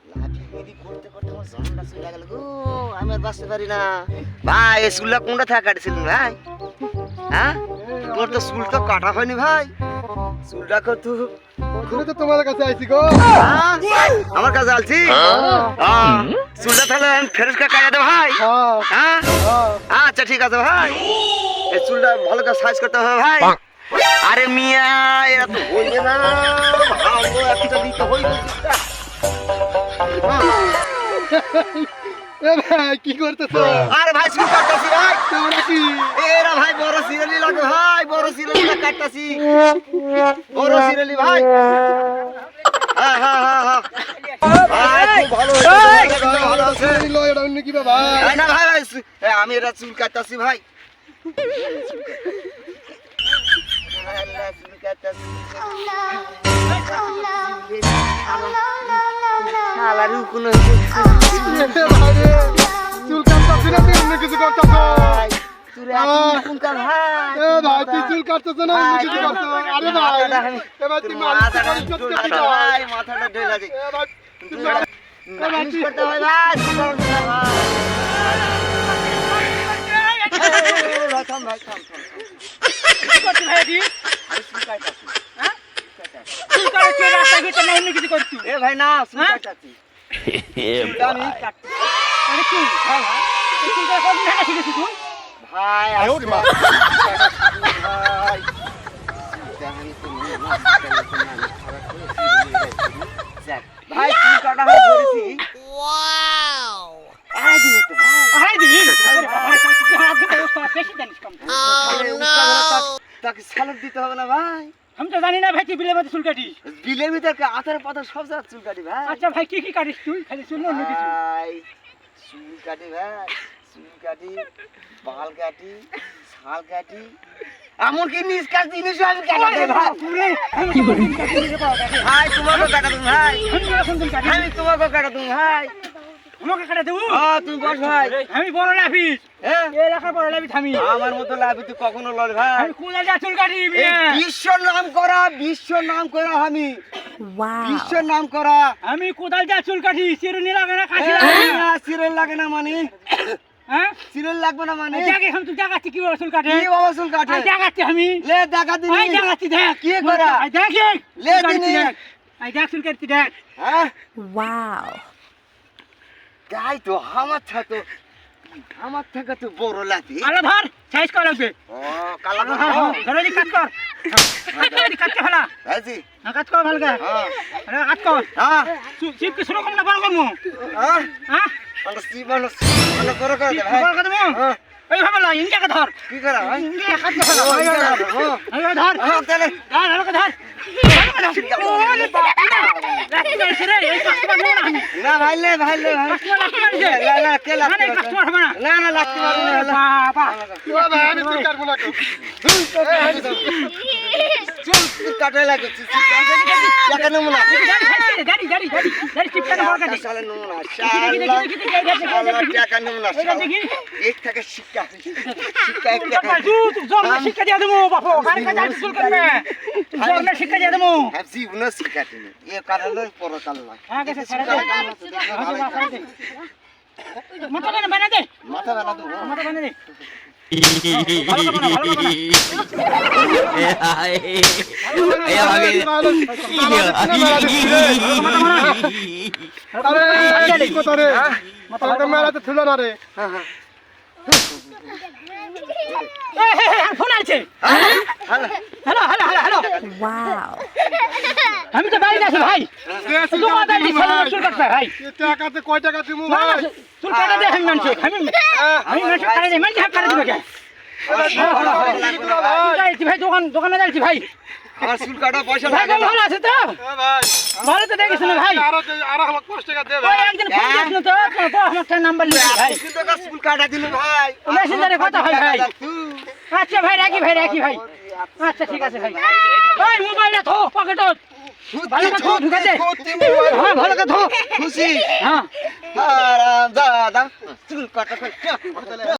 লাঠি করতে করতে আমার জানটা চলে গেল গো, আমি আর বাঁচতে পারি না। ভাই এই চুলটা কোনটা থেকে কাটছিলেন ভাই? হ্যাঁ, তোর তো চুলটা কাটা হয়নি ভাই। চুলটা কত তো তোমার কাছে আইছি গো। আমার কাছে আলছি। চুলটা তাহলে আমি ফেরত কাটা দেবো ভাই। হ্যাঁ আচ্ছা ঠিক আছে ভাই, এই চুলটা ভালো করে সাইজ করতে হবে ভাই। আরে মিয়া এরা তো হইবে না, ভালো একটা দিতে হইবে। এ ভাই কি করতেছো? আরে ভাই চুল কাটতাছি ভাই। তোমরা কি এরা ভাই বড় সিরালি লাগে ভাই, বড় সিরালিটা কাটতাছি, বড় সিরালি ভাই। হ্যাঁ হ্যাঁ হ্যাঁ হ্যাঁ খুব ভালো হয়েছে, ভালো আছে। লো এটা অন্য কি বাবা? না ভাই ভাই আমি এরা চুল কাটতাছি ভাই। শালারু কোন চুল কাটতেছ না তুই অন্য কিছু করতেছ? তুই কোন কাম ভাই? এ ভাই তুই চুল কাটতেছ না অন্য কিছু করতেছ? আরে ভাই এবার তুই মাথাটা ঢেলা দে। এ ভাই মালিশ করতে হয় ভাই, থাম ভাই থাম। কি করছিস ভাই এটি? হ্যাঁ? চুল কাটাচ্ছি, রাস্তা ঘুরতে না অন্য কিছু করছিস? এ ভাই না চুল কাটতাছি। চুলটা আমি কাটছি আরে চুল? ভাই। এই চুল কাটা কতদিন থেকে শিখেছিস তুই? ভাই আয় ওরে মা। ভাই ভাই চুল কাটা হয়ে ধরেছি। আড়াই দিন হতো ভাই। আরে দিদি, আরে বাবা, তুই হাত ধরে বসতে বেশি জানিস কম। তাকে স্যালুট দিতে হবে না ভাই? আমি তো জানি না ভাই তুই বিলের মধ্যে চুল কাটিস। বিলের ভিতরে আতার পাতার সব জায়গায় চুল কাটি ভাই। আচ্ছা ভাই কি কি কাটিস তুই? খালি চুল না অন্য কিছু? ভাই চুল কাটি ভাই, চুল কাটি, বাল কাটি, ছাল কাটি, এমনকি নিজ কাজ জিনিসও আমি কাটাতে ভাই। আমি কি কাটি রে বাবা কাটি? ভাই তোমাকে কাটাতুম ভাই, আমি এরকম চুল কাটি। আমি তোমাকে কাটাতুম ভাই। আমাকে কাটা দেবো? তুমি বস ভাই। আমি বড় লাফিস। হ্যাঁ এই এলাকার বড় লাফিস আমি। আমার মতো লাভি তুই কখনো লড় ভাই। আমি কোথায় যা চুল কাটি এই মিয়া? বিশ্ব নাম করা আমি, বিশ্ব নাম করা। আমি কোদাল যা চুল কাটি, চিরুনি লাগে না, কাশি লাগে এই না। না, সিরিয়াল লাগে না মানে, হ্যাঁ? সিরিয়াল লাগবে না মানে। দেখ এখন তুই দেখাচ্ছি কিভাবে চুল কাটে। কি বাবা চুল কাটে? আই দেখাচ্ছি আমি। লে দেখা দিনি। আই দেখাচ্ছি দেখ। কি করা? আই দেখ এই। লে চুল কাটছি দিনি। দেখ। আই দেখ চুল কাটছি দেখ। হ্যাঁ Wow. তাই তো আমার থেকে তো বড় লাঠি। আলো ধর, সাইজ কর লাগবে। ও কালা আলো ধর, ধরে দি কাজ কর। ধরে কাজ ফেলা। ভাইজি। কাজ কর ভালো করে। হ্যাঁ আরে কাজ কর। হ্যাঁ চিপ কি শুরু করব না বড় করবো? হ্যাঁ হ্যাঁ? মানে সিবানো করে করে দে ভাই। বড় করে দেবো? হ্যাঁ এইভাবে লা, ইনকে ধর। কি করা ভাই? ইনকে কাজ ফেলা। ও, ইনকে ধর, ও। এই ধর। হ্যাঁ তাহলে ধর, ভালো করে ধর। ওরে বাবা। রাখি যাইছে রে, এই কাস্টমার নেব না আমি। না ভাই লে ভাই কাস্টমার রাখি যাইছে। না কে না, না, কাস্টমার হবে না। না লাগতে পারবে না বাবা। ও ভাই আমি চুল কাটবো না তো। চুল কাটে লাগে টাকা নেবো না দাড়ি টিপটা না বড় শালা নেবো না শালা টাকা নেবো না এক টাকা শিক্ষা এক টাকা শিক্ষা দিয়ে দেবো বাপু কার কাছে যাই চুল কাটবে জন্মের শিক্ষা দিয়ে দেবো ভাবছি উনা শিখাতে এ কারণে পরকাল না হ্যাঁ গেছে ছেড়ে দে মাথা বানা দে মাথা বানা তো মাথা বানা দে ভালো করে বানা আরে কি কথা রে? মাথা মেলা তো ছিল না রে। ফোন আছে হ্যালো Wow. আমি তো বাড়ি আছি ভাই দোকানদারি ছেলে চুল কাটবে ভাই টাকাতে কয় টাকা দিমু না ভাই? চুল কাটা দে আমি মানুষ আমি মানুষ কাটা দে মানুষ কাটা দিবে কে যাইছি ভাই দোকানে যাইছি ভাই আমার চুল কাটা পয়সা ভাই লাগে না ভালো আছে তো ভাই ভালো তো দেখিস না ভাই আরো আমার 5 টাকা দে ওই ভাই। একজন ফোন দিস না তো তো আমার একটা নাম্বার লিখি ভাই কিন্তু কাজ চুল কাটা দিল ভাই মেসেঞ্জারে কথা হয় ভাই আচ্ছা ভাই রাখি ভাই আচ্ছা ঠিক আছে ভাই ওই মোবাইলটা থো পকেটে ভালো করে থো ঢুকে দে হ্যাঁ ভালো করে থো খুশি হ্যাঁ আরাম দাদা চুল কাটা